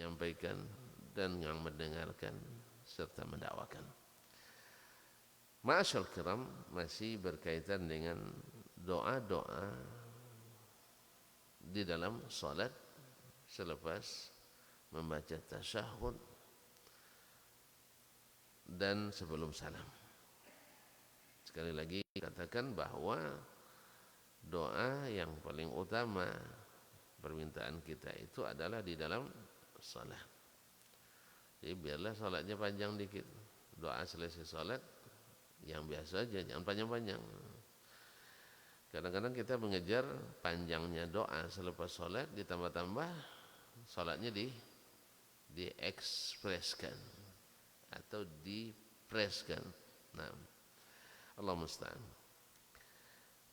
menyampaikan dan yang mendengarkan serta mendakwakan. Ma'asyal kiram, masih berkaitan dengan doa-doa di dalam salat selepas membaca tasyahud dan sebelum salam. Sekali lagi katakan bahwa doa yang paling utama permintaan kita itu adalah di dalam salat. Jadi biarlah salatnya panjang dikit. Doa selesai salat yang biasa aja, jangan panjang-panjang. Kadang-kadang kita mengejar panjangnya doa selepas salat, ditambah-tambah salatnya diekspreskan atau dipreskan. Nah, Allah musta'an.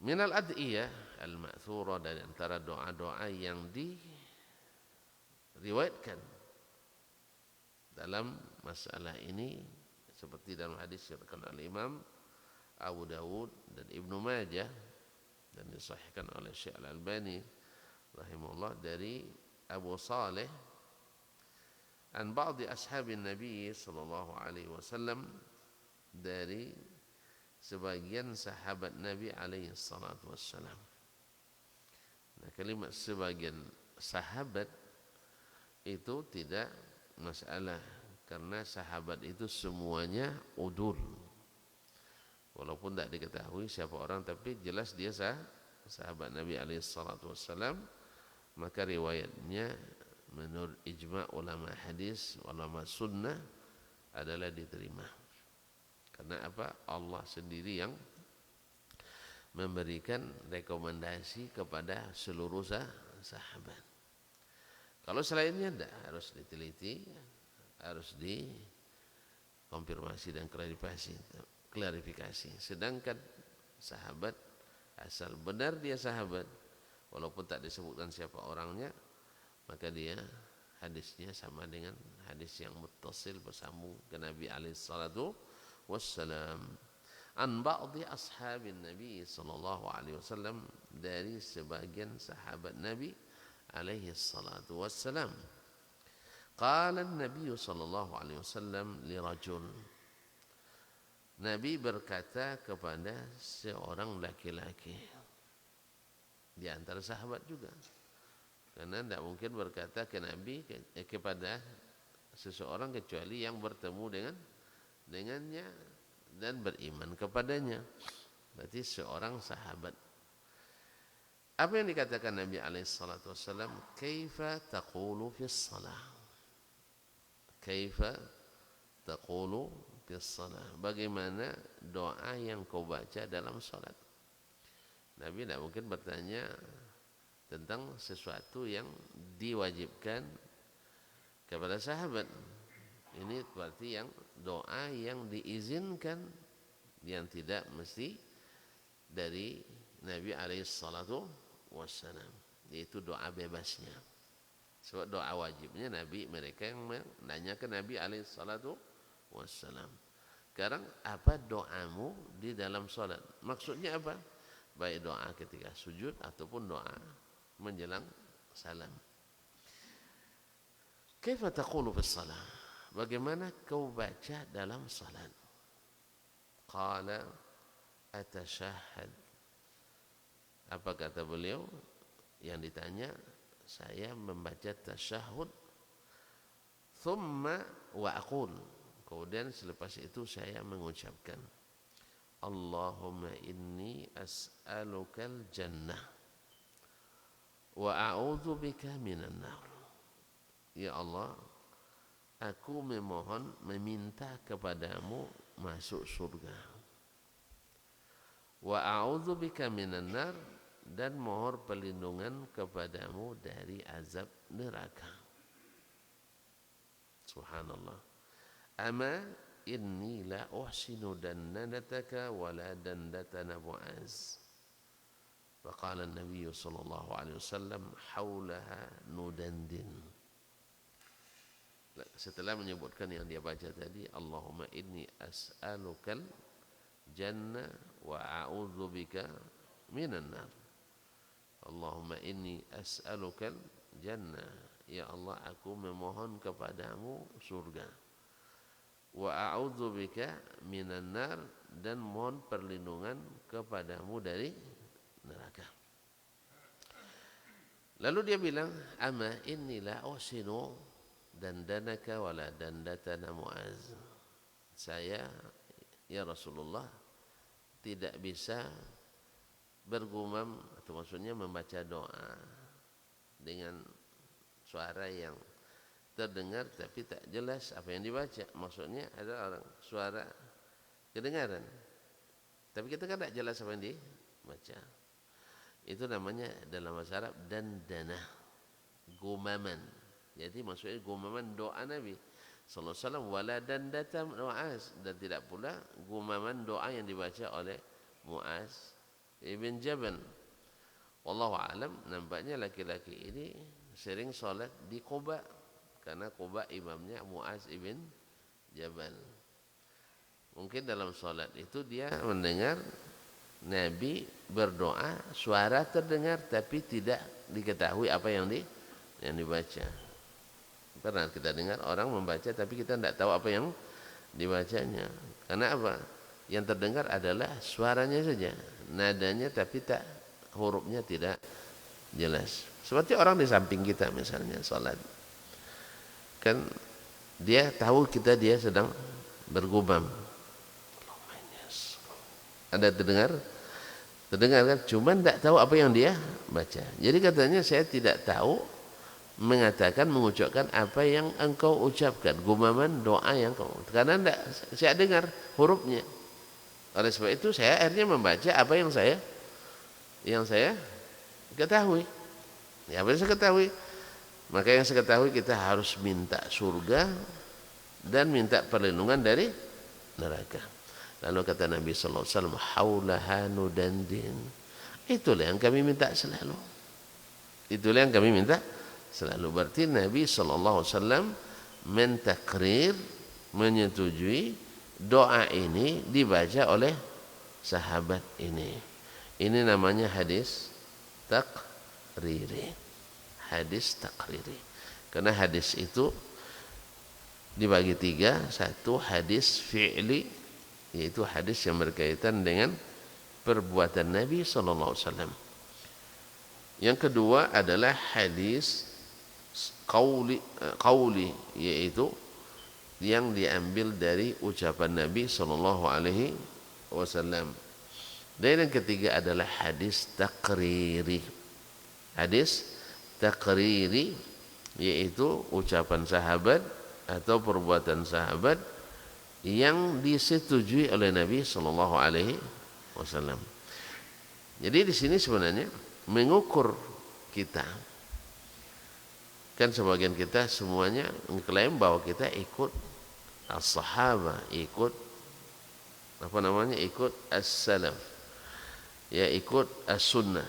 Minal ad'iyah al-ma'thura, dari antara doa-doa yang diriwayatkan dalam masalah ini seperti dalam hadis diriwayatkan oleh Imam Abu Dawud dan Ibnu Majah dan disahihkan oleh Syekh Al-Albani rahimahullah dari Abu Saleh an ba'di ashabin Nabi sallallahu alaihi wasallam, dari sebagian sahabat Nabi alaihi salatu wassalam. Nah, kalimat sebagian sahabat itu tidak masalah, karena sahabat itu semuanya udul. Walaupun tidak diketahui siapa orang, tapi jelas dia sahabat Nabi alaihi salatu wassalam, maka riwayatnya menurut ijma' ulama hadis, ulama sunnah adalah diterima. Karena apa? Allah sendiri yang memberikan rekomendasi kepada seluruh sahabat. Kalau selainnya tidak, harus diteliti, harus dikonfirmasi dan klarifikasi. Sedangkan sahabat, asal benar dia sahabat, walaupun tak disebutkan siapa orangnya, maka dia hadisnya sama dengan hadis yang muttasil, bersambung ke Nabi alaihi salatu wassalam. An ba'di ashabin Nabi sallallahu alaihi wasallam, dari sebagian sahabat Nabi alaihi salatu wassalam. Qala an-nabiy sallallahu alaihi wasallam li rajul, Nabi berkata kepada seorang laki-laki di antara sahabat juga, karena tidak mungkin berkata ke Nabi kepada seseorang kecuali yang bertemu dengannya dan beriman kepadanya, berarti seorang sahabat. Apa yang dikatakan Nabi alaihi salatu wasallam? Kaifa taqulu fi shalah? Kaifa taqulu fi shalah? Bagaimana doa yang kau baca dalam salat? Nabi tidak mungkin bertanya tentang sesuatu yang diwajibkan kepada sahabat. Ini berarti yang doa yang diizinkan, yang tidak mesti dari Nabi alaihi salatu wassalam, yaitu doa bebasnya. Sebab doa wajibnya Nabi, mereka yang menanya ke Nabi alaihi salatu wassalam. Sekarang apa doamu di dalam salat? Maksudnya apa? Baik doa ketika sujud ataupun doa menjelang salam. Kaifa taqulu fi shalah? Bagaimana kau baca dalam salat? Qala atashahhad. Apa kata beliau yang ditanya? Saya membaca tasyahud, thumma wa aqul, kemudian selepas itu saya mengucapkan, Allahumma inni as'alukal jannah wa a'udzu bika minan nar. Ya Allah, aku meminta kepadamu masuk surga. Wa a'udzu bika minan nar, dan mohon perlindungan kepadamu dari azab neraka. Subhanallah. Ama inni la uhsinu dannanataka wa la dandatana Mu'az. Faqala an-nabiy sallallahu alaihi wasallam haulaha nudandin. Setelah menyebutkan yang dia baca tadi, Allahumma inni as'alukal jannah wa a'udzubika minan nar. Allahumma inni as'alukal jannah ya Allah aku memohon kepadamu surga. Wa a'udzubika minan nar, dan mohon perlindungan kepadamu dari neraka. Lalu dia bilang, ama inilah usinu dandanaka wala dandatana Muaz. Saya ya Rasulullah tidak bisa bergumam, atau maksudnya membaca doa dengan suara yang terdengar tapi tak jelas apa yang dibaca. Maksudnya ada orang suara kedengaran tapi kita kan tak jelas apa yang dibaca. Itu namanya dalam bahasa Arab dandana, gumaman. Jadi maksudnya gumaman doa Nabi sallallahu alaihi wasallam, wala dandata Muaz, dan tidak pula gumaman doa yang dibaca oleh Muaz ibn Jabal. Wallahu alam, nampaknya laki-laki ini sering solat di Quba, karena Quba imamnya Muaz ibn Jabal. Mungkin dalam solat itu dia mendengar Nabi berdoa, suara terdengar tapi tidak diketahui apa yang dibaca. Pernah kita dengar orang membaca tapi kita tidak tahu apa yang dibacanya. Karena apa? Yang terdengar adalah suaranya saja, nadanya, tapi tak, hurufnya tidak jelas. Seperti orang di samping kita misalnya salat, kan dia tahu dia sedang bergumam. Ada terdengar kan, cuma tidak tahu apa yang dia baca. Jadi katanya saya tidak tahu mengucapkan apa yang engkau ucapkan, gumaman doa yang kau, karena tidak saya dengar hurufnya. Oleh sebab itu saya akhirnya membaca apa yang saya ketahui. Ya, apa yang saya ketahui. Maka yang saya ketahui kita harus minta surga dan minta perlindungan dari neraka. Lalu kata Nabi sallallahu alaihi wasallam, haulaha nudandin. Itulah yang kami minta selalu. Itulah yang kami minta selalu. Berarti Nabi sallallahu alaihi wasallam mentakrir, menyetujui doa ini dibaca oleh sahabat ini. Ini namanya hadis takriri. Hadis takriri. Karena hadis itu dibagi tiga. Satu hadis fi'li, yaitu hadis yang berkaitan dengan perbuatan Nabi sallallahu alaihi wasallam. Yang kedua adalah hadis qauli, yaitu yang diambil dari ucapan Nabi sallallahu alaihi wasallam. Dan yang ketiga adalah hadis takriri. Hadis takriri yaitu ucapan sahabat atau perbuatan sahabat yang disetujui oleh Nabi sallallahu alaihi wasallam. Jadi di sini sebenarnya mengukur kita, kan sebagian kita semuanya mengklaim bahwa kita ikut as-sahabah, ikut ikut as-salaf, ya ikut as-sunnah,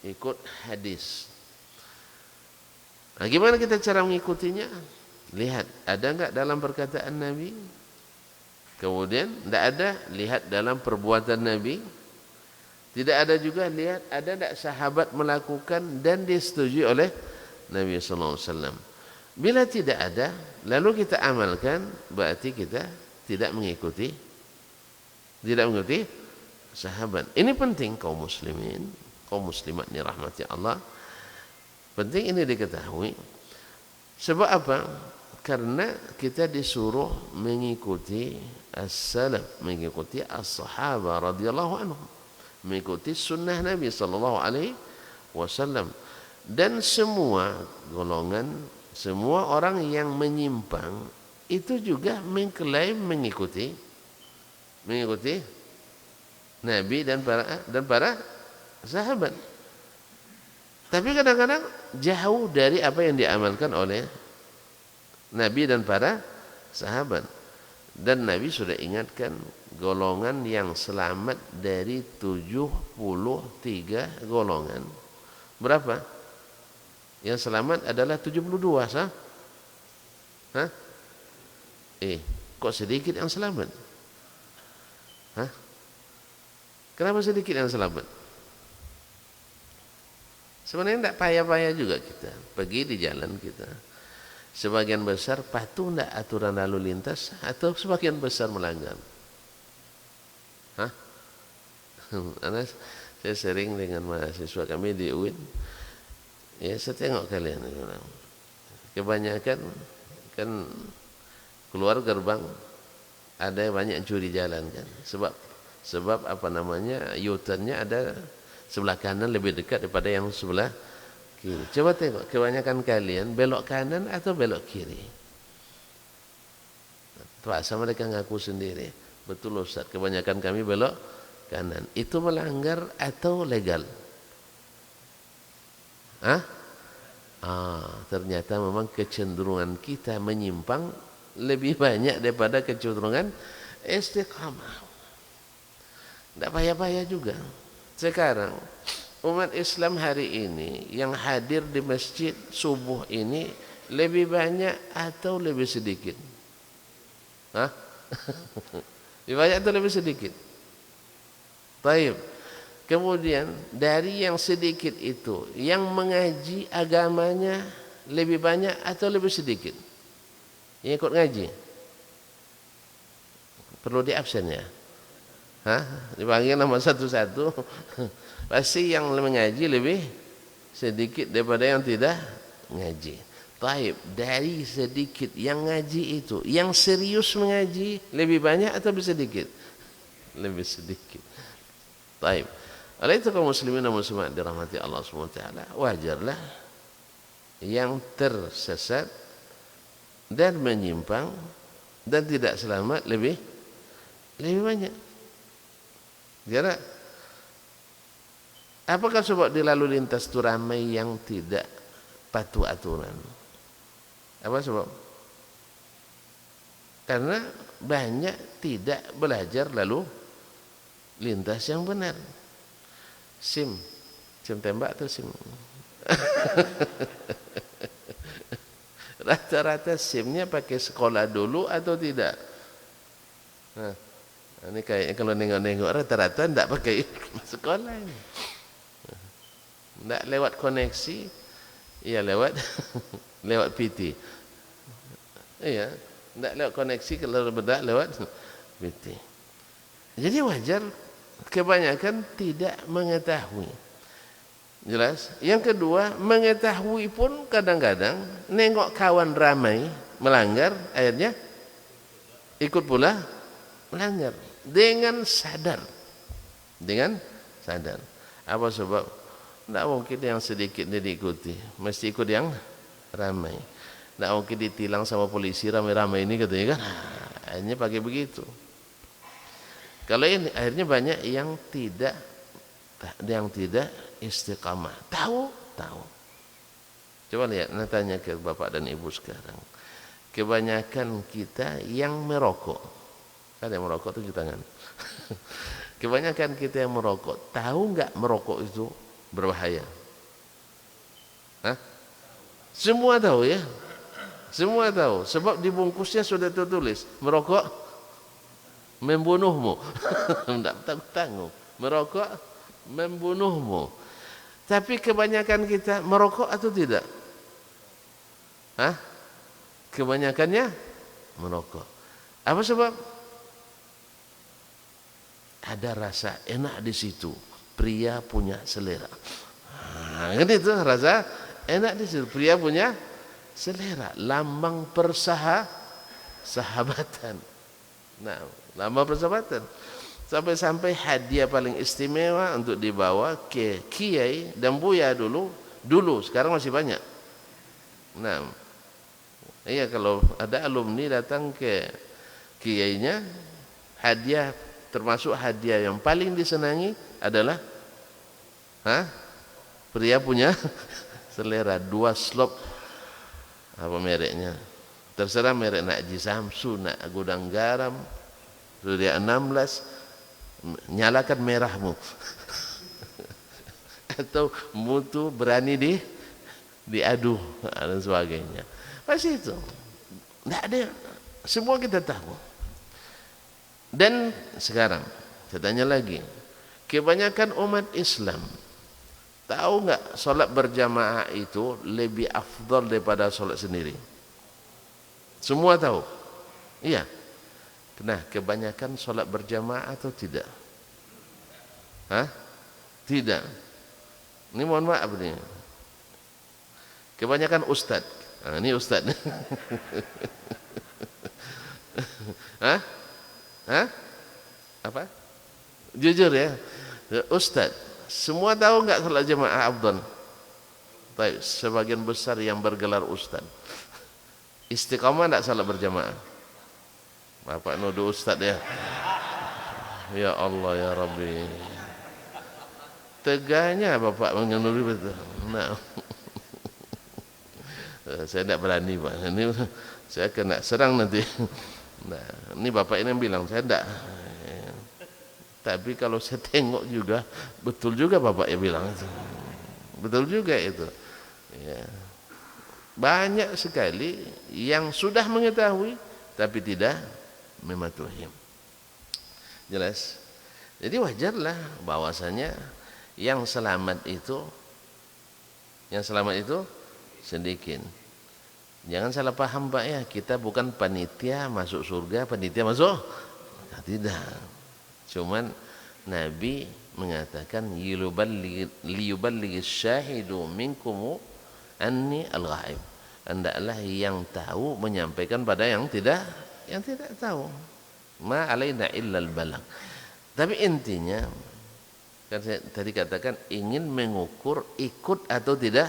ikut hadis. Nah, gimana kita cara mengikutinya? Lihat, ada enggak dalam perkataan Nabi? Kemudian tidak ada, lihat dalam perbuatan Nabi. Tidak ada juga, lihat ada enggak sahabat melakukan dan disetujui oleh Nabi sallallahu alaihi wasallam. Bila tidak ada, lalu kita amalkan, berarti kita tidak mengikuti sahabat. Ini penting kaum muslimin, kaum muslimat ni rahmati Allah. Penting ini diketahui. Sebab apa? Karena kita disuruh mengikuti as-salaf, mengikuti as-sahabah radhiyallahu anhum, mengikuti sunnah Nabi sallallahu alaihi wasallam. Dan semua golongan, semua orang yang menyimpang itu juga mengklaim mengikuti Nabi dan para sahabat. Tapi kadang-kadang jauh dari apa yang diamalkan oleh Nabi dan para sahabat. Dan Nabi sudah ingatkan golongan yang selamat dari 73 golongan. Berapa? Yang selamat adalah 72, sah? Hah? Kok sedikit yang selamat? Hah? Kenapa sedikit yang selamat? Sebenarnya tidak payah-payah juga kita pergi di jalan kita. Sebagian besar patuh tidak aturan lalu lintas atau sebagian besar melanggar? Hah? Saya sering dengan mahasiswa kami di UIN. Ya saya tengok kalian. Kebanyakan kan keluar gerbang ada banyak curi jalan kan. Sebab apa namanya, U-turn-nya ada sebelah kanan lebih dekat daripada yang sebelah kiri. Coba tengok, kebanyakan kalian belok kanan atau belok kiri? Terpaksa mereka ngaku sendiri. Betul Ustaz, kebanyakan kami belok kanan. Itu melanggar atau legal? Hah? Ternyata memang kecenderungan kita menyimpang lebih banyak daripada kecenderungan istiqamah. Tidak payah-payah juga. Sekarang umat Islam hari ini yang hadir di masjid subuh ini lebih banyak atau lebih sedikit? Hah? Lebih banyak atau lebih sedikit? Baik. Kemudian dari yang sedikit itu, yang mengaji agamanya lebih banyak atau lebih sedikit? Yang ikut ngaji? Perlu di absen ya? Hah? Dipanggil nama satu-satu. Pasti yang mengaji lebih sedikit daripada yang tidak ngaji. Taib, dari sedikit yang ngaji itu, yang serius mengaji lebih banyak atau lebih sedikit? Lebih sedikit. Taib. Oleh itu kaum muslimin dan muslimat dirahmati Allah SWT, wajarlah yang tersesat dan menyimpang dan tidak selamat lebih banyak. Jadi, apakah sebab di lalu lintas itu ramai yang tidak patuh aturan? Apa sebab? Karena banyak tidak belajar lalu lintas yang benar. SIM tembak atau SIM? Rata-rata SIM-nya pakai sekolah dulu atau tidak? Nah, ini kayaknya kalau nengok-nengok rata-rata tidak pakai sekolah ini. Tidak lewat koneksi, ya lewat PT. Iya, tidak lewat koneksi, kalau bedak lewat PT. Jadi wajar kebanyakan tidak mengetahui. Jelas? Yang kedua, mengetahui pun kadang-kadang nengok kawan ramai melanggar, akhirnya ikut pula melanggar dengan sadar. Apa sebab? Tidak mungkin yang sedikit ini diikuti, mesti ikut yang ramai. Tidak mungkin ditilang sama polisi ramai-ramai ini katanya kan. Akhirnya pakai begitu. Kalau ini akhirnya banyak yang tidak istiqamah. Tahu. Coba lihat, tanya ke bapak dan ibu sekarang. Kebanyakan kita yang merokok. Ada yang merokok, tunjuk tangan. Kebanyakan kita yang merokok, tahu enggak merokok itu berbahaya? Hah? Semua tahu ya? Semua tahu, sebab di bungkusnya sudah tertulis, merokok membunuhmu. Tidak tanggung. Merokok membunuhmu. Tapi kebanyakan kita merokok atau tidak? Hah? Kebanyakannya merokok. Apa sebab? Ada rasa enak di situ. Pria punya selera. Kan itu rasa enak di situ. Pria punya selera. Lambang persahabatan. Nah, lambang persahabatan. Sampai-sampai hadiah paling istimewa untuk dibawa ke kiai dan buya dulu, sekarang masih banyak. Nah, iya, kalau ada alumni datang ke kiainya, hadiah termasuk hadiah yang paling disenangi adalah pria punya selera, 2 slop, apa mereknya, terserah merek, nak Haji Samsu, nak Gudang Garam, Surya 16, nyalakan merahmu. Atau mutu berani diadu dan sebagainya. Pasti itu. Tidak ada, semua kita tahu. Dan sekarang saya tanya lagi, kebanyakan umat Islam Tahu nggak sholat berjamaah itu lebih afdal daripada sholat sendiri? Semua tahu? Iya. Nah, kebanyakan sholat berjamaah atau tidak? Hah? Tidak. Ini mohon maaf nih. Kebanyakan ustad. Nah, ini ustad. Hah? Hah? Apa? Jujur ya. Ustad. Semua tahu nggak sholat jamaah afdal? Baik, sebagian besar yang bergelar ustad. Istiqamah enggak salat berjamaah? Bapak nuduh ustaz ya. Ya Allah ya Rabbi. Teganya Bapak menuduh betul. Nah. Saya tidak berani Pak. Ini saya kena serang nanti. Nah, ini Bapak ini yang bilang saya tidak. Tapi kalau saya tengok juga betul juga Bapak yang bilang itu. Betul juga itu. Ya. Banyak sekali yang sudah mengetahui tapi tidak mematuhi. Jelas. Jadi wajarlah bahwasanya yang selamat itu sedikit. Jangan salah paham Pak ya, kita bukan panitia masuk surga, panitia masuk. Nah, tidak. Cuman Nabi mengatakan liyuballighi syahidu minkum anni al-ghaib. Hendaklah yang tahu menyampaikan pada yang tidak tahu. Ma alaina illa al-balagh. Tapi intinya kan saya tadi katakan ingin mengukur ikut atau tidak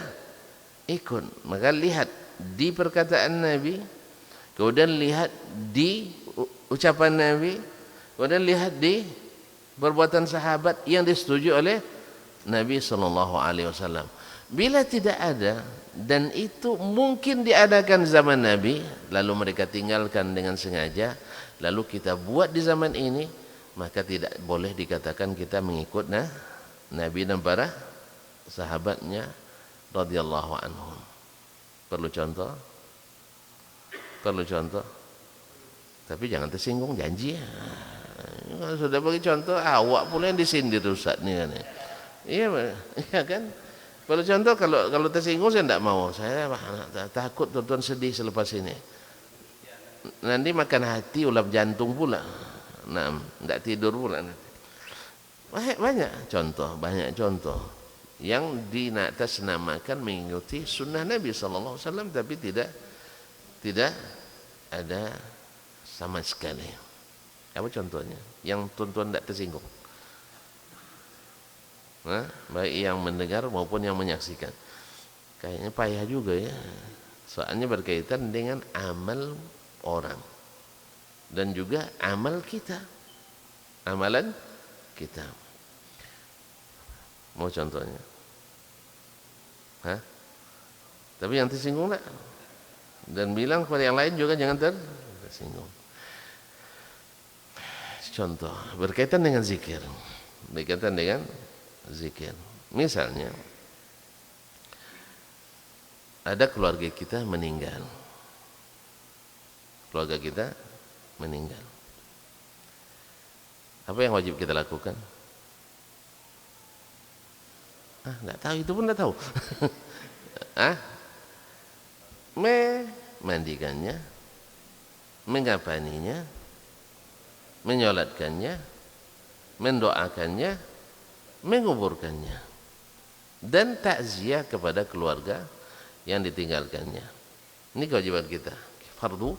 ikut. Maka lihat di perkataan Nabi, kemudian lihat di ucapan Nabi, kemudian lihat di perbuatan sahabat yang disetujui oleh Nabi sallallahu alaihi wasallam. Bila tidak ada dan itu mungkin diadakan zaman Nabi, lalu mereka tinggalkan dengan sengaja, lalu kita buat di zaman ini, maka tidak boleh dikatakan kita mengikut Nabi dan para sahabatnya radhiyallahu anhum. Perlu contoh? Perlu contoh? Tapi jangan tersinggung, janji ya. Kalau sudah bagi contoh, awak pula yang disindir Ustaz nih kan. Iya kan? Perlu contoh, kalau tersinggung saya tidak mau. Saya takut tuan-tuan sedih selepas ini. Nanti makan hati ulam jantung pula. Nah, tidak tidur pula nanti. Banyak contoh yang dinatasnamakan mengikuti sunnah Nabi sallallahu alaihi wasallam tapi tidak ada sama sekali. Apa contohnya? Yang tuan-tuan tidak tersinggung. Baik yang mendengar maupun yang menyaksikan. Kayaknya payah juga ya. Soalnya berkaitan dengan amal orang dan juga amal kita. Amalan kita. Mau contohnya? Tapi yang tersinggung tak? Dan bilang kepada yang lain juga jangan tersinggung. Contoh berkaitan dengan zikir. Berkaitan dengan zikir. Misalnya ada keluarga kita meninggal. Keluarga kita meninggal. Apa yang wajib kita lakukan? Enggak tahu, itu pun enggak tahu. Memandikannya, mengapaninya, menyolatkannya, mendoakannya, menguburkannya, dan takziah kepada keluarga yang ditinggalkannya. Ini kewajiban kita, fardu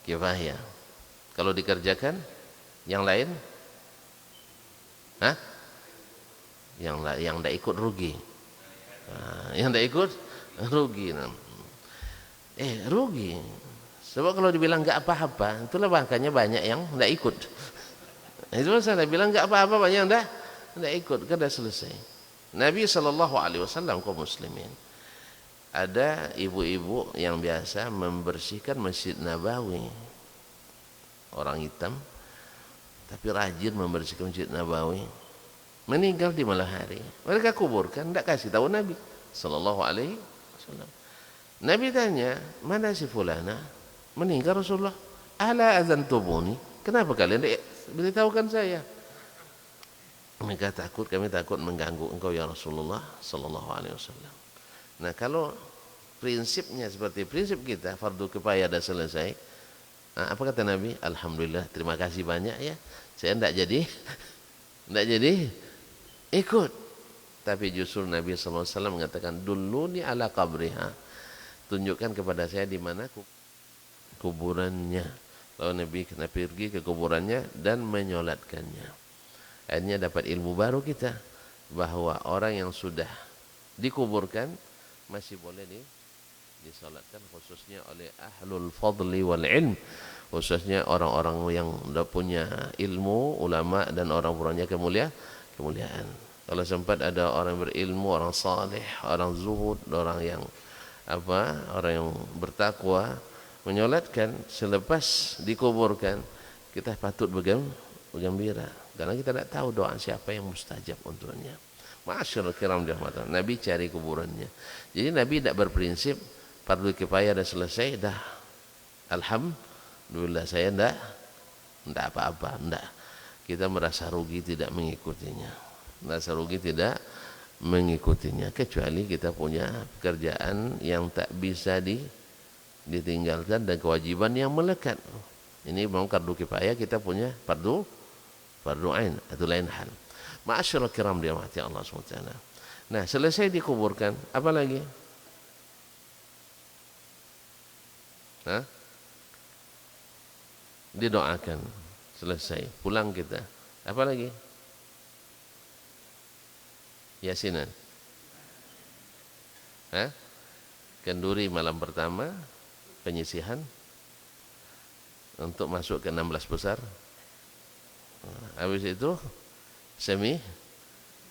kifayah. Kalau dikerjakan, yang lain, yang tidak ikut rugi. Yang tidak ikut rugi. Rugi. Sebab kalau dibilang enggak apa-apa, itulah makanya banyak yang tidak ikut. Itu masalah, bilang enggak apa-apa banyak yang tidak ikut, kan sudah selesai. Nabi SAW kaum muslimin, ada ibu-ibu yang biasa membersihkan Masjid Nabawi, orang hitam tapi rajin membersihkan Masjid Nabawi, meninggal di malam hari. Mereka kuburkan, tidak kasih tahu Nabi SAW. Nabi tanya, mana si fulana? Meninggal Rasulullah. Ala azantubuni, kenapa kalian beritahukan saya? Mereka takut, kami takut mengganggu engkau ya Rasulullah sallallahu alaihi wasallam. Nah, kalau prinsipnya seperti prinsip kita, fardu kifayah dah selesai. Nah, apa kata Nabi? Alhamdulillah, terima kasih banyak ya. Saya tidak jadi ikut. Tapi justru Nabi sallallahu alaihi wasallam mengatakan, "Dulluni ala qabriha." Tunjukkan kepada saya di mana kuburannya. Lalu Nabi pergi ke kuburannya dan menyolatkannya. Akhirnya dapat ilmu baru kita bahwa orang yang sudah dikuburkan masih boleh disolatkan, khususnya oleh ahlul fadli wal ilm, khususnya orang-orang yang sudah punya ilmu, ulama dan orang-orangnya kemuliaan. Kalau sempat ada orang berilmu, orang saleh, orang zuhud, orang yang orang yang bertakwa menyolatkan selepas dikuburkan, kita patut bergembira. Karena kita tidak tahu doa siapa yang mustajab untuknya. Masyaallah kiram dirahmati. Nabi cari kuburannya. Jadi Nabi tidak berprinsip fardu kifayah dah selesai dah. Alhamdulillah saya tidak apa-apa, tidak. Kita merasa rugi tidak mengikutinya. Merasa rugi tidak mengikutinya, kecuali kita punya pekerjaan yang tak bisa ditinggalkan dan kewajiban yang melekat. Ini memang fardu kifayah, kita punya fardu ain, itu lain hal. Ma'asyiral kiram dirahmati Allah SWT. Nah, selesai dikuburkan, apa lagi? Didoakan, selesai, pulang kita. Apa lagi? Yasinan. Kenduri malam pertama, penyisihan untuk masuk ke 16 besar. Habis itu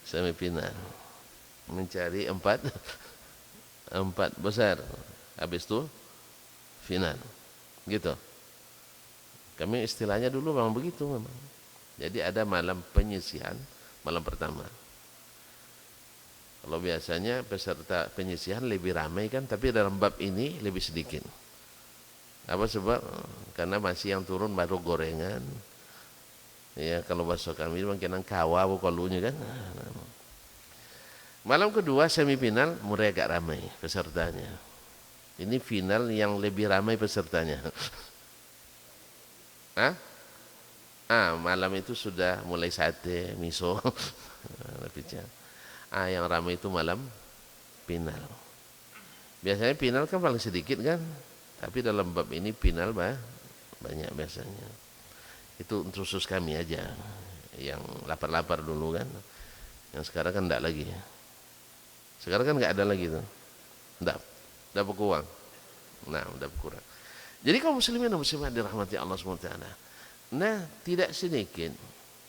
semifinal, mencari empat besar. Habis itu final, gitu. Kami istilahnya dulu memang begitu memang. Jadi ada malam penyisihan, malam pertama. Kalau biasanya peserta penyisihan lebih ramai kan, tapi dalam bab ini lebih sedikit. Apa sebab? Karena masih yang turun baru gorengan. Ya, kalau bahasa kami mungkin kawa kalunya kan. Malam kedua semifinal mulai agak ramai pesertanya. Ini final yang lebih ramai pesertanya. Malam itu sudah mulai sate, miso. Yang ramai itu malam final. Biasanya final kan paling sedikit kan, tapi dalam bab ini final banyak biasanya. Itu khusus kami aja yang lapar-lapar dulu kan, yang sekarang kan enggak lagi. Sekarang kan enggak ada lagi tuh, enggak berkurang. Nah, udah berkurang. Jadi kaum muslimin dan muslimat dirahmati Allah SWT, nah tidak sedikit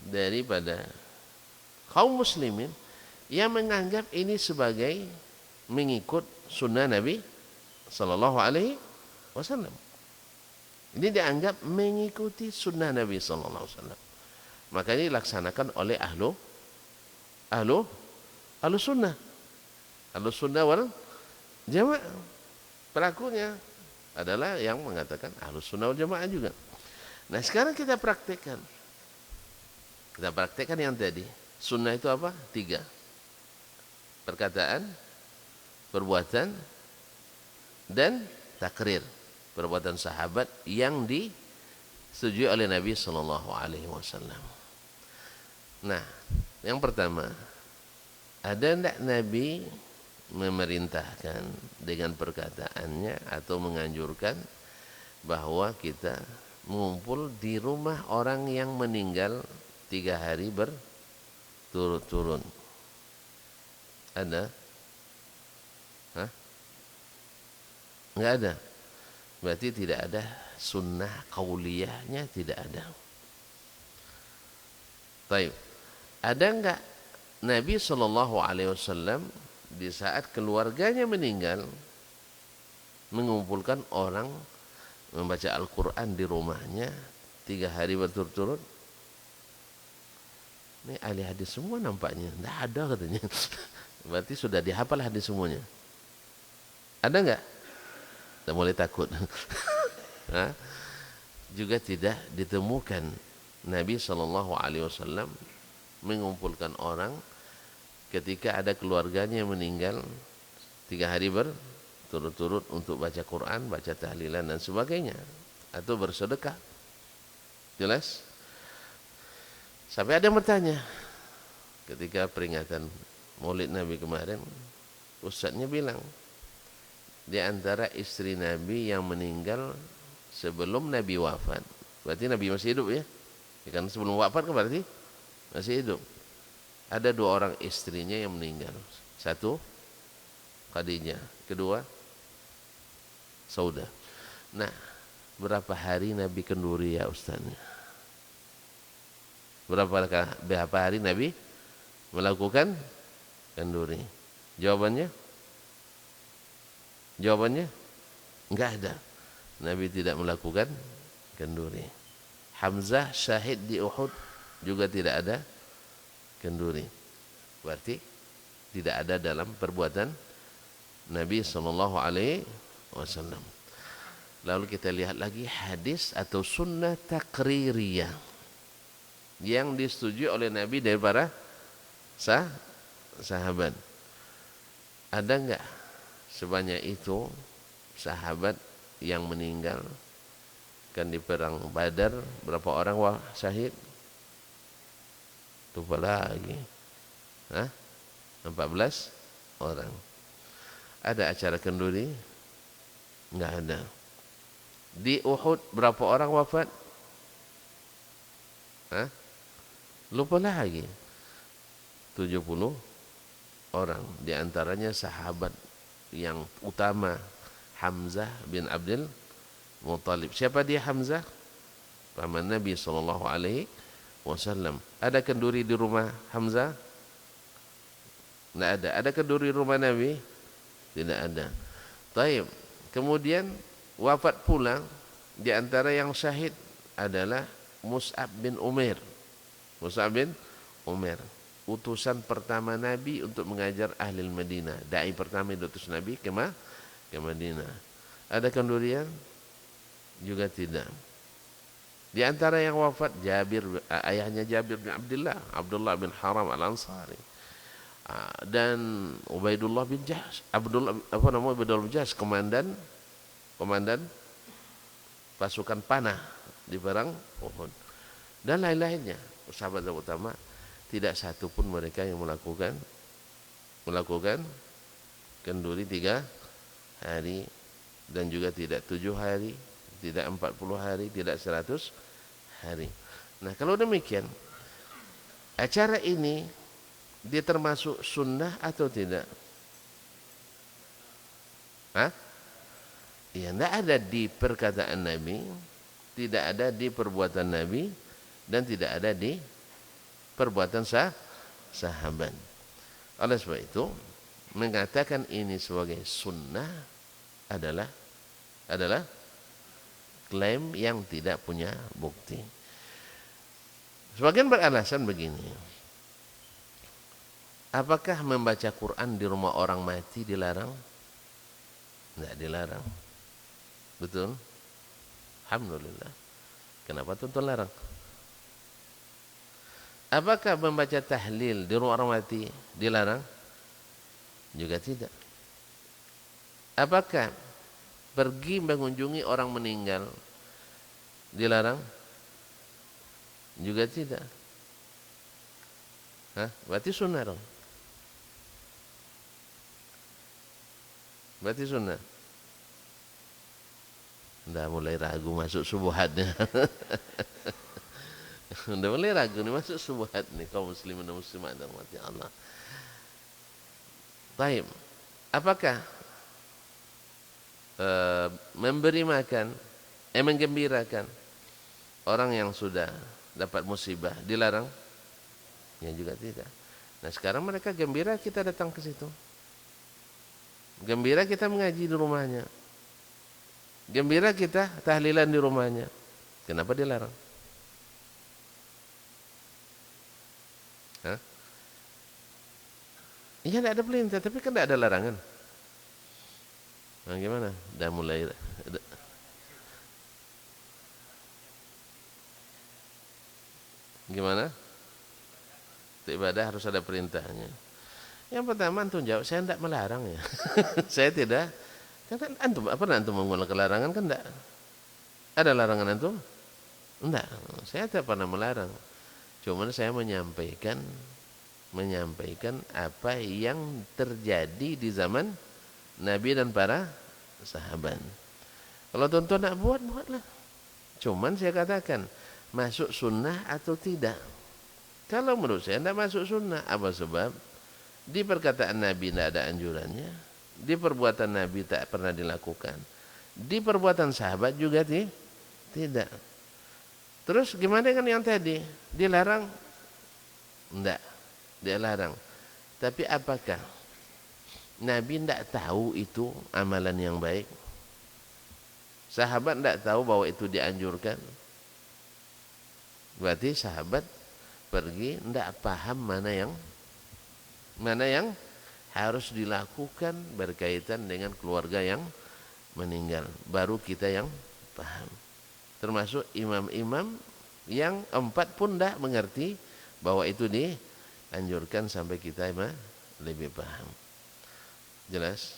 daripada kaum muslimin yang menganggap ini sebagai mengikut sunnah Nabi Sallallahu Alaihi Wasallam. Ini dianggap mengikuti sunnah Nabi Sallallahu Alaihi Wasallam. Makanya dilaksanakan oleh ahlu sunnah. Ahlu sunnah wal jamaah. Pelakunya adalah yang mengatakan ahlu sunnah wal jamaah juga. Nah, sekarang kita praktekkan. Kita praktekkan yang tadi. Sunnah itu apa? 3. Perkataan, perbuatan, dan takrir. Perbuatan sahabat yang disetujui oleh Nabi Sallallahu Alaihi Wasallam. Nah, yang pertama, ada tidak Nabi memerintahkan dengan perkataannya atau menganjurkan bahwa kita mengumpul di rumah orang yang meninggal 3 hari berturut-turut? Ada? Enggak ada. Berarti tidak ada sunnah qauliyahnya, tidak ada. Baik. Ada enggak Nabi Sallallahu Alaihi Wasallam di saat keluarganya meninggal mengumpulkan orang membaca Al-Quran di rumahnya 3 hari berturut-turut? Ini ahli hadis semua nampaknya. Tidak ada katanya. Berarti sudah dihafal hadis semuanya. Ada enggak? Kita mulai takut. Juga tidak ditemukan Nabi Sallallahu Alaihi Wasallam mengumpulkan orang ketika ada keluarganya yang meninggal 3 hari berturut-turut untuk baca Quran, baca tahlilan dan sebagainya, atau bersedekah. Jelas? Sampai ada yang bertanya ketika peringatan Maulid Nabi kemarin, ustadznya bilang di antara istri Nabi yang meninggal sebelum Nabi wafat, berarti Nabi masih hidup ya? Kan sebelum wafat kan berarti masih hidup. Ada 2 orang istrinya yang meninggal. 1 Khadijah, kedua Saudah. Nah, berapa hari Nabi kenduri ya ustaznya? Berapa hari Nabi melakukan kenduri? Jawabannya enggak ada. Nabi tidak melakukan kenduri. Hamzah syahid di Uhud juga tidak ada kenduri. Berarti tidak ada dalam perbuatan Nabi SAW. Lalu kita lihat lagi hadis atau sunnah takririyah yang disetujui oleh Nabi dari para sahabat. Ada enggak sebanyak itu sahabat yang meninggal kan di perang Badar? Berapa orang syahid? Lupa lagi. 14 orang. Ada acara kenduri? Enggak ada. Di Uhud berapa orang wafat? Lupa lagi. 70 orang. Di antaranya sahabat yang utama, Hamzah bin Abdul Muttalib. Siapa dia Hamzah? Paman Nabi SAW. Ada kenduri di rumah Hamzah? Tidak ada. Ada kenduri di rumah Nabi? Tidak ada. Taib. Kemudian wafat pula di antara yang syahid adalah Mus'ab bin Umair. Mus'ab bin Umair, utusan pertama Nabi untuk mengajar ahli Madinah. Dai pertama yang diutus Nabi ke Madinah. Ada kendurian? Juga tidak. Di antara yang wafat ayahnya Jabir bin Abdullah bin Haram Al-Ansari, dan Ubaidullah bin Jahsh, Ubaidullah bin Jahsh, komandan pasukan panah di perang Uhud, dan lain-lainnya. Sahabat utama, tidak satu pun mereka yang melakukan kenduri 3 hari, dan juga tidak 7 hari, tidak 40 hari, tidak 100 hari. Nah, kalau demikian, acara ini dia termasuk sunnah atau tidak? Ya, tidak ada di perkataan Nabi, tidak ada di perbuatan Nabi, dan tidak ada di perbuatan sahabat. Oleh sebab itu, mengatakan ini sebagai sunnah adalah klaim yang tidak punya bukti. Sebagian beralasan begini, apakah membaca Quran di rumah orang mati dilarang? Tidak dilarang. Betul? Alhamdulillah. Kenapa tuntun larang? Apakah membaca tahlil di rumah orang mati dilarang? Juga tidak. Apakah pergi mengunjungi orang meninggal dilarang? Juga tidak. Berarti sunnah dong. Berarti sunnah. Udah mulai ragu masuk subuhatnya. Udah mulai ragu nih masuk subuhat nih kaum muslimin dan muslimat dan umat Allah. Baik. Apakah memberi makan, menggembirakan orang yang sudah dapat musibah dilarang? Ya juga tidak. Nah, sekarang mereka gembira kita datang ke situ. Gembira kita mengaji di rumahnya. Gembira kita tahlilan di rumahnya. Kenapa dilarang? Iya, tidak ada perintah, tapi kan tidak ada larangan. Nah, gimana? Dah mulai. Gimana? Untuk ibadah harus ada perintahnya. Yang pertama antum jawab, saya tidak melarang ya. Saya tidak. Kan antum pernah antum menggunakan larangan kan enggak? Ada larangan antum? Enggak. Saya tidak pernah melarang. Cuman saya menyampaikan apa yang terjadi di zaman Nabi dan para sahabat. Kalau tuan-tuan nak buat, buatlah. Cuman saya katakan, masuk sunnah atau tidak. Kalau menurut saya tidak masuk sunnah. Apa sebab? Di perkataan Nabi tidak ada anjurannya. Di perbuatan Nabi tak pernah dilakukan. Di perbuatan sahabat juga tidak. Terus gimana dengan yang tadi? Dilarang? Tidak. Dia larang. Tapi apakah Nabi tidak tahu itu amalan yang baik? Sahabat tidak tahu bahwa itu dianjurkan? Berarti sahabat pergi tidak paham mana yang harus dilakukan berkaitan dengan keluarga yang meninggal. Baru kita yang paham. Termasuk imam-imam yang 4 pun tidak mengerti bahwa itu dianjurkan sampai kita lebih paham. Jelas?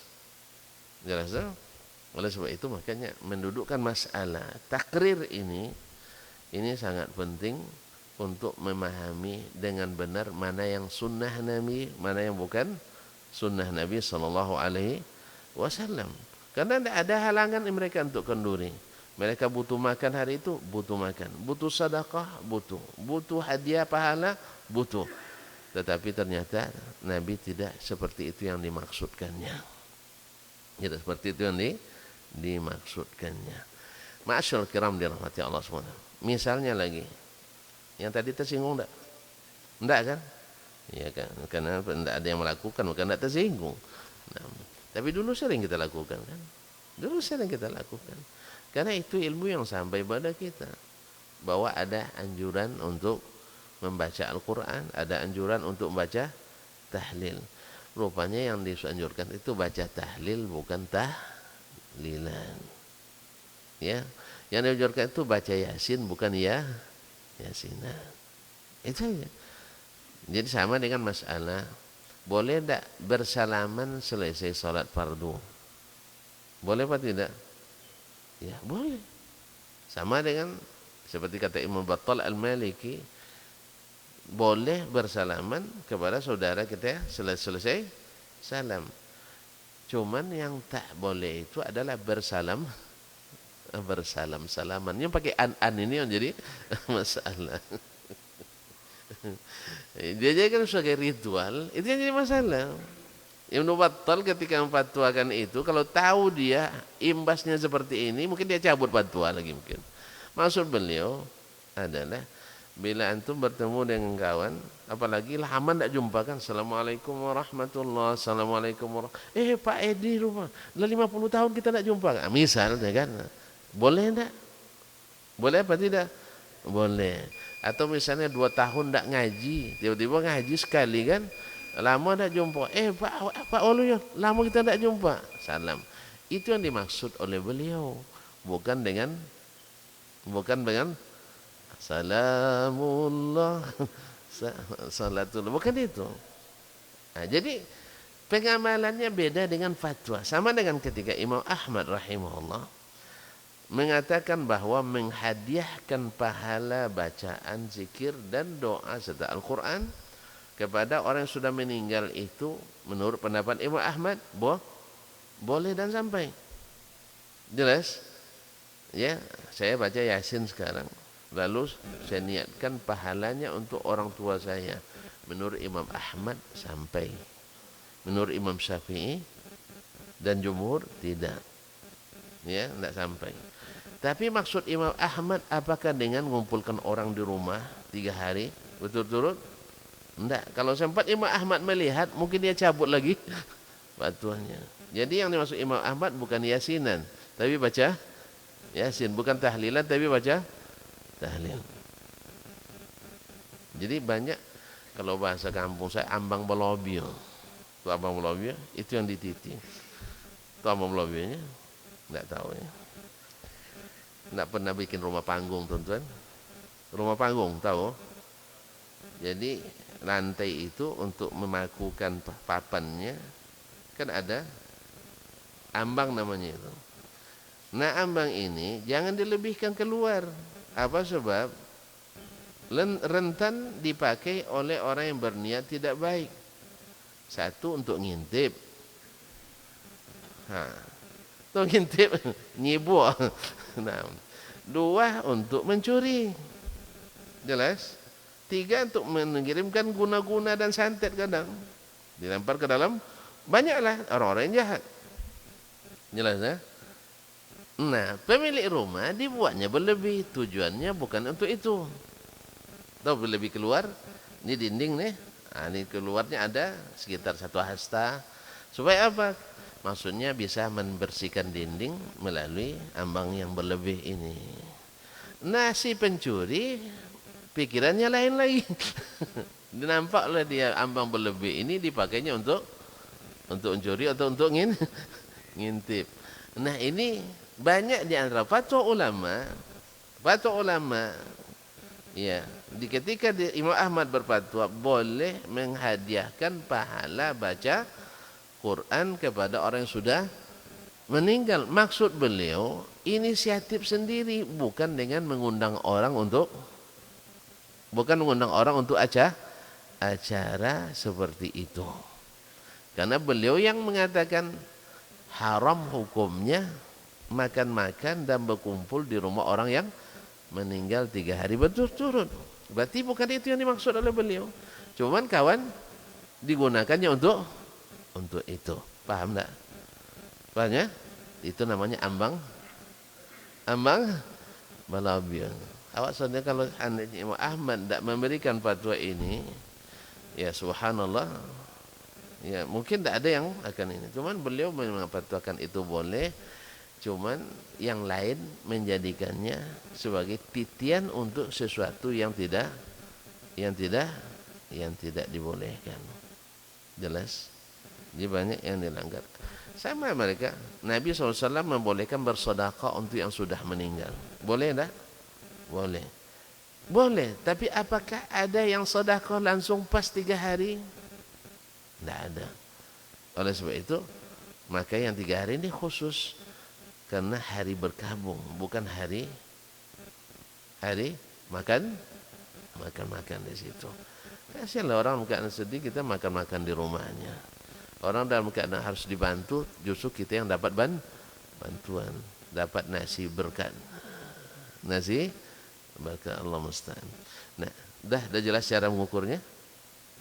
Jelas tak? Oleh sebab itu makanya mendudukkan masalah takrir ini sangat penting untuk memahami dengan benar mana yang sunnah Nabi, mana yang bukan sunnah Nabi sallallahu alaihi wasallam. Karena tidak ada halangan mereka untuk kenduri. Mereka butuh makan hari itu, butuh makan. Butuh sedekah, butuh. Butuh hadiah pahala, butuh. Tetapi ternyata Nabi tidak seperti itu yang dimaksudkannya. Tidak seperti itu yang dimaksudkannya. Ma'asyarul kiram dirahmati Allah SWT. Misalnya lagi, yang tadi tersinggung enggak? Enggak kan? Iya kan? Karena tidak ada yang melakukan, bukan tidak tersinggung. Nah, tapi dulu sering kita lakukan kan? Dulu sering kita lakukan. Karena itu ilmu yang sampai pada kita. Bahwa ada anjuran untuk membaca Al-Quran, ada anjuran untuk membaca tahlil. Rupanya yang dianjurkan itu baca tahlil, bukan tahlilan. Ya, yang dianjurkan itu baca Yasin, bukan Yasinan. Itu aja. Jadi sama dengan masalah, boleh tak bersalaman selesai salat fardu? Boleh apa tidak? Ya, boleh. Sama dengan seperti kata Imam Battal Al-Maliki, boleh bersalaman kepada saudara kita selesai salam. Cuman yang tak boleh itu adalah bersalam-salaman. Yang pakai an ini yang jadi masalah. Dia jadikan sebagai ritual, itu yang jadi masalah. Ibnu Battal ketika memfatwakan itu, kalau tahu dia imbasnya seperti ini, mungkin dia cabut fatwa lagi mungkin. Maksud beliau adalah bila antum bertemu dengan kawan, apalagi lama tidak jumpa kan, Assalamualaikum warahmatullahi wabarakatuh, Assalamualaikum warahmatullahi wabarakatuh. Pak Edi lupa, 50 tahun kita tidak jumpa. Misalnya kan, boleh tidak? Boleh apa tidak? Boleh. Atau misalnya 2 tahun tidak ngaji, tiba-tiba ngaji sekali kan, lama tidak jumpa. Pak Waluyo, lama kita tidak jumpa. Salam. Itu yang dimaksud oleh beliau, bukan dengan salamullah, salatullah, bukan itu. Nah, jadi pengamalannya beda dengan fatwa. Sama dengan ketika Imam Ahmad rahimahullah mengatakan bahwa menghadiahkan pahala bacaan, zikir dan doa serta Al-Quran kepada orang yang sudah meninggal itu, menurut pendapat Imam Ahmad, boleh dan sampai. Jelas? Ya, saya baca Yasin sekarang. Lalu saya niatkan pahalanya untuk orang tua saya. Menurut Imam Ahmad sampai. Menurut Imam Syafi'i dan jumhur tidak. Ya, tidak sampai. Tapi maksud Imam Ahmad apakah dengan mengumpulkan orang di rumah 3 hari berturut-turut? Tidak. Kalau sempat Imam Ahmad melihat, mungkin dia cabut lagi fatwanya. Jadi yang dimaksud Imam Ahmad bukan Yasinan, tapi baca Yasin, bukan tahlilan tapi baca tahlil. Jadi banyak, kalau bahasa kampung saya, ambang belobio. Itu ambang belobio, itu yang dititi. Itu ambang belobionya, tidak tahu ya. Tidak pernah bikin rumah panggung, tuan-tuan. Rumah panggung, tahu? Jadi lantai itu untuk memakukan papannya kan ada ambang namanya itu. Nah ambang ini jangan dilebihkan keluar. Apa sebab? Rentan dipakai oleh orang yang berniat tidak baik. Satu untuk ngintip. Untuk ngintip nyibuk. Nah, dua untuk mencuri. Jelas? Tiga untuk mengirimkan guna-guna dan santet kadang. Dilempar ke dalam. Banyaklah orang-orang yang jahat. Jelas ya? Nah, pemilik rumah dibuatnya berlebih. Tujuannya bukan untuk itu. Tahu berlebih keluar. Ini dinding nih. Ini keluarnya ada sekitar 1 hasta. Supaya apa? Maksudnya bisa membersihkan dinding melalui ambang yang berlebih ini. Nah, si pencuri pikirannya lain lagi. Nampaklah dia ambang berlebih ini dipakainya untuk mencuri atau untuk ngintip. Nah, ini banyak di antara fatwa ulama ya, ketika Imam Ahmad berfatwa boleh menghadiahkan pahala baca Quran kepada orang yang sudah meninggal. Maksud beliau inisiatif sendiri, bukan dengan mengundang orang untuk acara seperti itu. Karena beliau yang mengatakan haram hukumnya makan-makan dan berkumpul di rumah orang yang meninggal 3 hari berturut-turut. Berarti bukan itu yang dimaksud oleh beliau. Cuman kawan digunakannya untuk itu. Paham tak? Paham ya? Itu namanya ambang balabian. Awak sadar kalau Imam Ahmad tidak memberikan fatwa ini, ya subhanallah, ya mungkin tidak ada yang akan ini. Cuman beliau mengfatwakan itu boleh. Cuman yang lain menjadikannya sebagai titian untuk sesuatu yang tidak dibolehkan. Jelas? Jadi banyak yang dilanggar. Sama mereka. Nabi SAW membolehkan bersedekah untuk yang sudah meninggal. Boleh tak? Boleh. Boleh. Tapi apakah ada yang sedekah langsung pas 3 hari? Tidak ada. Oleh sebab itu, maka yang 3 hari ini khusus. Karena hari berkabung, bukan hari makan di situ. Kasihanlah orang keadaan sedih, kita makan di rumahnya. Orang dalam keadaan harus dibantu, justru kita yang dapat bantuan, dapat nasi berkat. Allah musta'an. Nah, dah jelas cara mengukurnya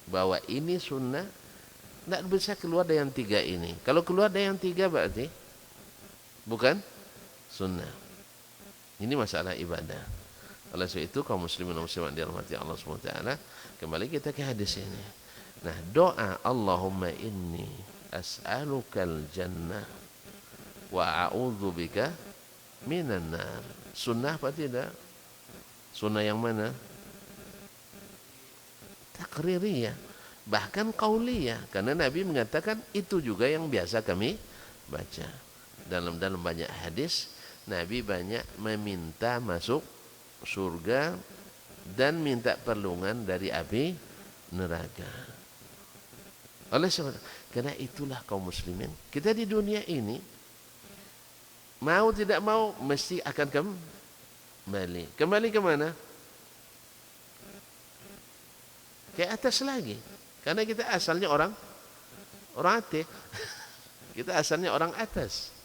bahwa ini sunnah, tidak bisa keluar dari yang 3 ini. Kalau keluar dari yang 3 berarti bukan sunnah. Ini masalah ibadah. Oleh sebab itu kaum muslimin dan muslimat dirahmati Allah SWT, kembali kita ke hadis ini. Nah, doa Allahumma inni as'alukal jannah wa a'udzubika minan nar. Sunnah apa tidak? Sunnah yang mana? Takririyah, bahkan qauliyah, karena Nabi mengatakan itu juga yang biasa kami baca. Dalam banyak hadis Nabi banyak meminta masuk surga dan minta perlindungan dari api neraka. Oleh sebab karena itulah kaum muslimin, kita di dunia ini mau tidak mau mesti akan kembali ke mana? Ke atas lagi. Karena kita asalnya orang atas. Kita asalnya orang atas.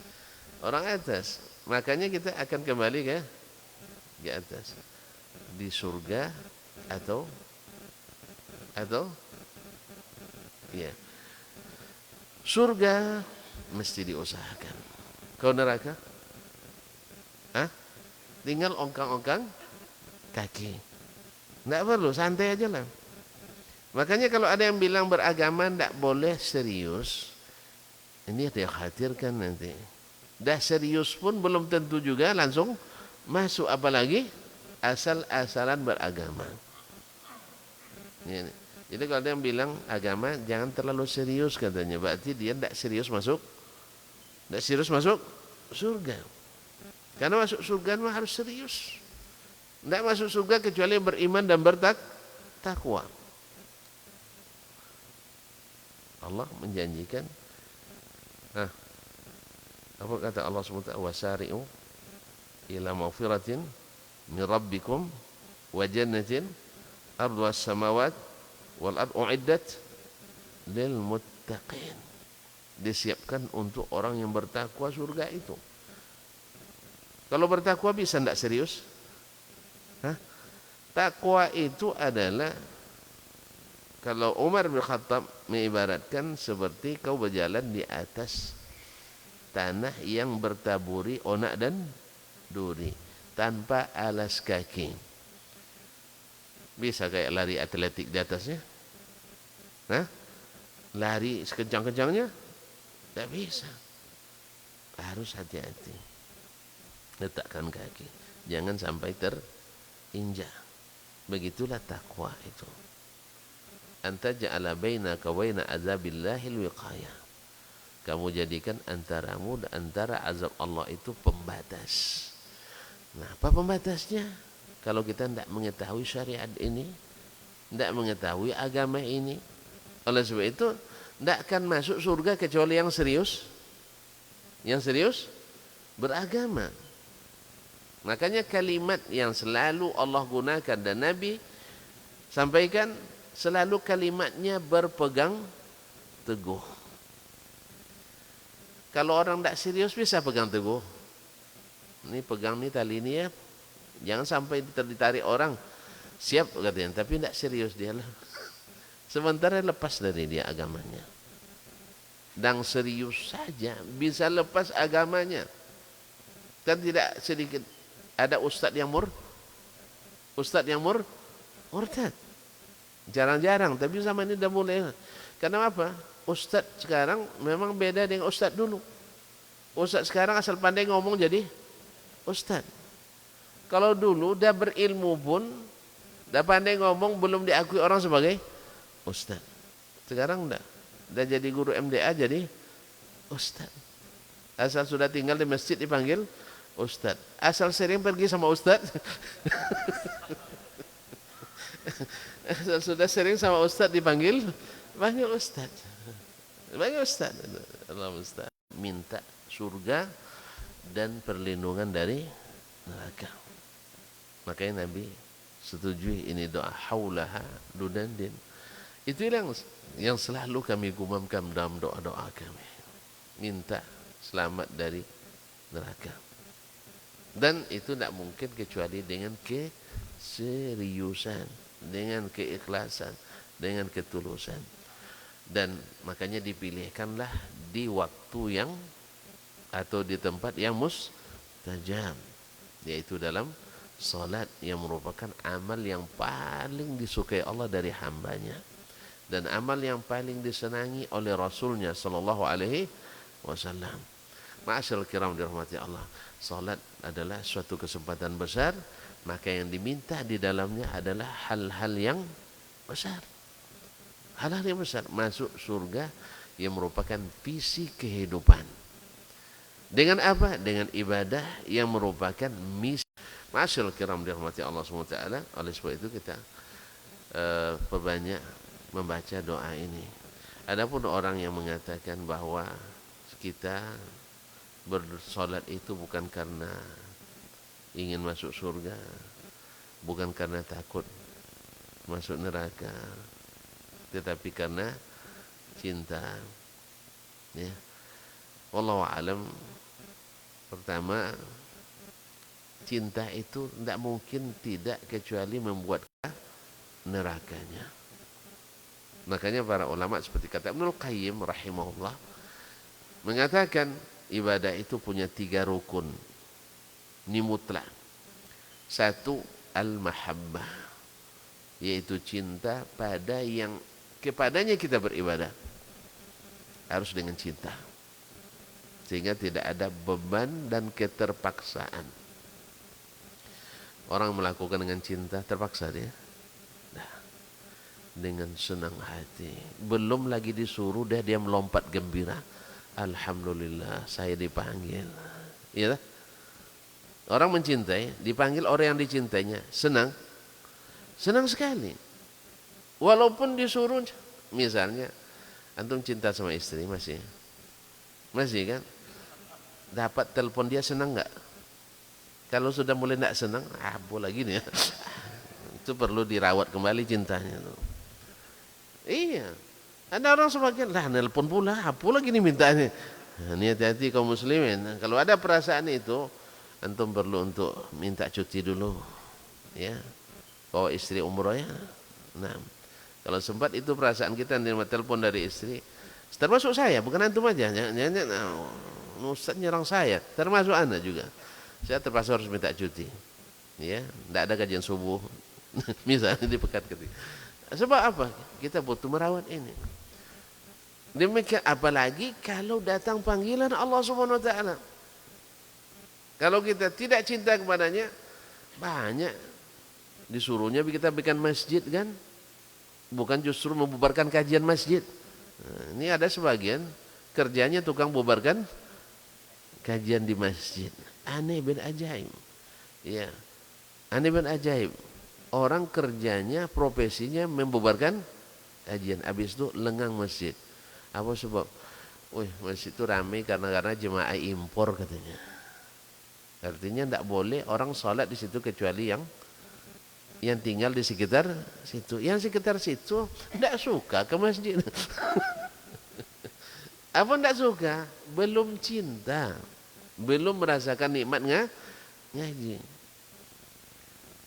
Makanya kita akan kembali ke atas, di surga atau ya, surga mesti diusahakan. Kau neraka tinggal ongkang-ongkang kaki, tidak perlu, santai aja lah. Makanya kalau ada yang bilang beragama tidak boleh serius, ini dia khawatirkan nanti. Dah serius pun belum tentu juga langsung masuk, apalagi asal-asalan beragama. Jadi kalau ada yang bilang agama jangan terlalu serius katanya, berarti dia tidak serius masuk surga. Karena masuk surga mah harus serius. Tidak masuk surga kecuali beriman dan bertakwa. Allah menjanjikan, apa kata Allah SWT, wasari'u ila maghfiratin min rabbikum wa jannatin arduha as-samawat wal ard uiddat lil muttaqin. Disiapkan untuk orang yang bertakwa surga itu. Kalau bertakwa bisa enggak serius? Takwa itu adalah, kalau Umar bin Khattab mengibaratkan seperti kau berjalan di atas tanah yang bertaburi onak dan duri tanpa alas kaki. Bisa kayak lari atletik di atasnya? Lari sekencang-kencangnya? Tidak bisa. Harus hati-hati. Letakkan kaki. Jangan sampai terinjak. Begitulah takwa itu. Anta ja'ala bainaka wa baina azabillahil wiqayah. Kamu jadikan antaramu dan antara azab Allah itu pembatas. Nah, apa pembatasnya? Kalau kita tidak mengetahui syariat ini, tidak mengetahui agama ini, oleh sebab itu tidak akan masuk surga kecuali yang serius. Yang serius beragama. Makanya kalimat yang selalu Allah gunakan dan Nabi sampaikan, selalu kalimatnya berpegang teguh. Kalau orang tidak serius bisa pegang teguh. Ini pegang nih tali ini ya, jangan sampai ditarik orang. Siap katanya, tapi tidak serius dia lah. Sementara lepas dari dia agamanya. Dan serius saja bisa lepas agamanya. Kan tidak sedikit ada ustadz yang murtad. Jarang-jarang, tapi zaman ini sudah mulai. Karena apa? Ustadz sekarang memang beda dengan ustadz dulu. Ustadz sekarang asal pandai ngomong jadi ustadz. Kalau dulu dah berilmu pun, dah pandai ngomong, belum diakui orang sebagai ustadz. Sekarang enggak. Dah jadi guru MDA jadi ustadz. Asal sudah tinggal di masjid dipanggil ustadz. Asal sering pergi sama ustadz. Asal sudah sering sama ustadz dipanggil ustadz. Panggil ustadz. Allah ustadz. Minta surga dan perlindungan dari neraka. Makanya Nabi setujui ini doa haulaha dunandin. Itu yang selalu kami gumamkan dalam doa-doa kami. Minta selamat dari neraka. Dan itu tidak mungkin kecuali dengan keseriusan, dengan keikhlasan, dengan ketulusan. Dan makanya dipilihkanlah di waktu yang atau di tempat yang mustajab, yaitu dalam salat yang merupakan amal yang paling disukai Allah dari hambanya dan amal yang paling disenangi oleh Rasulnya sallallahu alaihi wasallam. Ma'asyiral kiram dirahmati Allah, salat adalah suatu kesempatan besar, maka yang diminta di dalamnya adalah hal-hal yang besar. Hal-hal yang besar, masuk surga yang merupakan visi kehidupan. Dengan apa? Dengan ibadah yang merupakan misi. Ma'asyiral kiram dirahmati Allah SWT. Oleh sebab itu kita perbanyak membaca doa ini. Adapun orang yang mengatakan bahwa kita bersolat itu bukan karena ingin masuk surga, bukan karena takut masuk neraka, tetapi karena cinta. Ya. Wallahu a'lam. Pertama, cinta itu tidak mungkin tidak kecuali membuat nerakanya. Makanya para ulama seperti kata Ibnul Qayyim rahimahullah mengatakan ibadah itu punya 3 rukun. Ini mutlak. 1, al-mahabbah, yaitu cinta pada yang kepadanya kita beribadah. Harus dengan cinta. Sehingga tidak ada beban dan keterpaksaan. Orang melakukan dengan cinta terpaksa dia. Nah, dengan senang hati. Belum lagi disuruh dia melompat gembira. Alhamdulillah saya dipanggil. Iya tak? Orang mencintai, dipanggil orang yang dicintainya, senang. Senang sekali. Walaupun disuruh, misalnya Antum cinta sama istri masih? Masih kan? Dapat telepon dia senang nggak? Kalau sudah mulai nggak senang, boleh gini ya. Itu perlu dirawat kembali cintanya tuh. Iya. Ada orang sebagian lah nelpon pula, apa lagi nih mintanya. Nah, ini hati-hati kaum muslimin. Nah, kalau ada perasaan itu, antum perlu untuk minta cuti dulu. Ya. Bawa istri umroh ya. Nah, kalau sempat itu perasaan kita nerima telepon dari istri, termasuk saya, bukan antum aja. Jangan Ustaz nyerang saya, termasuk Anda juga. Saya terpaksa harus minta cuti. Ya, tidak ada kajian subuh. Misalnya di pekan ketiga. Sebab apa? Kita butuh merawat ini. Demikian apalagi kalau datang panggilan Allah Subhanahu wa taala. Kalau kita tidak cinta kepadanya, banyak disuruhnya kita bikin masjid kan? Bukan justru membubarkan kajian masjid. Nah, ini ada sebagian kerjanya tukang bubarkan kajian di masjid. Aneh bin ajaib. Ya. Aneh bin ajaib. Orang kerjanya, profesinya membubarkan kajian. Habis itu lengang masjid. Apa sebab? Wih, masjid itu ramai karena jemaah impor katanya. Artinya tidak boleh orang sholat di situ kecuali yang tinggal di sekitar situ. Yang sekitar situ tidak suka ke masjid. Apa tidak suka? Belum cinta. Belum merasakan nikmat ngaji.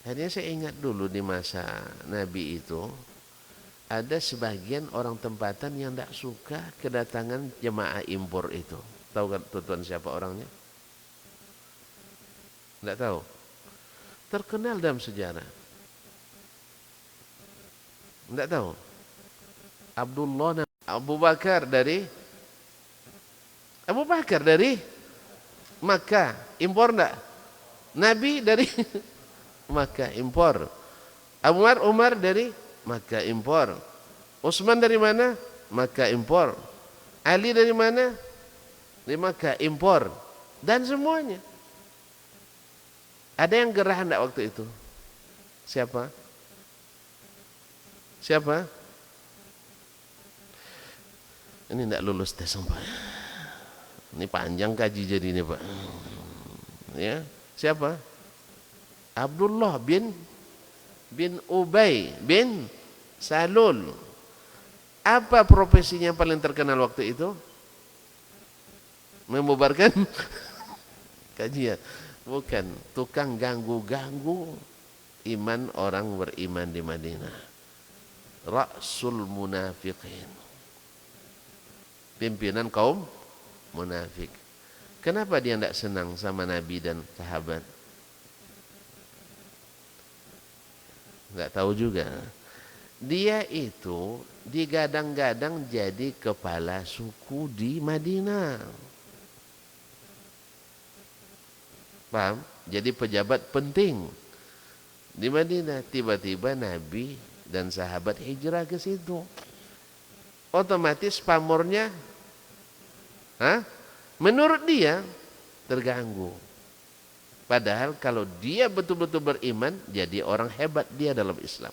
Akhirnya saya ingat dulu di masa Nabi itu, ada sebagian orang tempatan yang tidak suka kedatangan jemaah impor itu. Tahu kan tuan siapa orangnya? Tidak tahu. Terkenal dalam sejarah. Tidak tahu. Abu Bakar dari Makkah, impor enggak? Nabi dari Makkah, impor. Umar dari Makkah, impor. Utsman dari mana? Makkah, impor. Ali dari mana? Dari Makkah, impor. Dan semuanya. Ada yang gerah enggak waktu itu? Siapa? Ini enggak lulus tes sampai. Ini panjang kaji jadi ini Pak. Ya, siapa? Abdullah bin Ubay bin Salul. Apa profesinya paling terkenal waktu itu? Membubarkan kajian. Bukan, tukang ganggu-ganggu iman orang beriman di Madinah. Ra'sul munafiqin. Pimpinan kaum munafik. Kenapa dia tidak senang sama Nabi dan sahabat? Tidak tahu juga. Dia itu digadang-gadang jadi kepala suku di Madinah. Paham? Jadi pejabat penting di Madinah. Tiba-tiba Nabi dan sahabat hijrah ke situ. Otomatis pamornya menurut dia terganggu. Padahal kalau dia betul-betul beriman, jadi orang hebat dia dalam Islam.